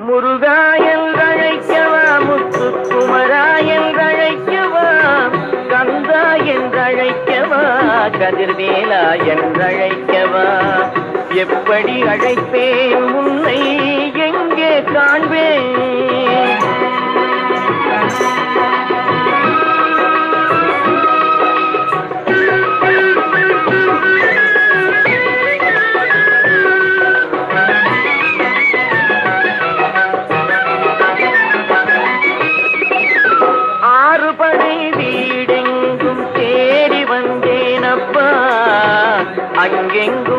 முருகா என்றழைக்கவா, முத்துக்குமரா என்றழைக்கவா, கந்தா என்றழைக்கவா, கதிர்வேலா என்றழைக்கவா, எப்படி அழைப்பேன் உன்னை எங்கே காண்பேன்? ஆறுபடை வீடெங்கும் தேடி வந்தேனப்பா, அங்கெங்கும்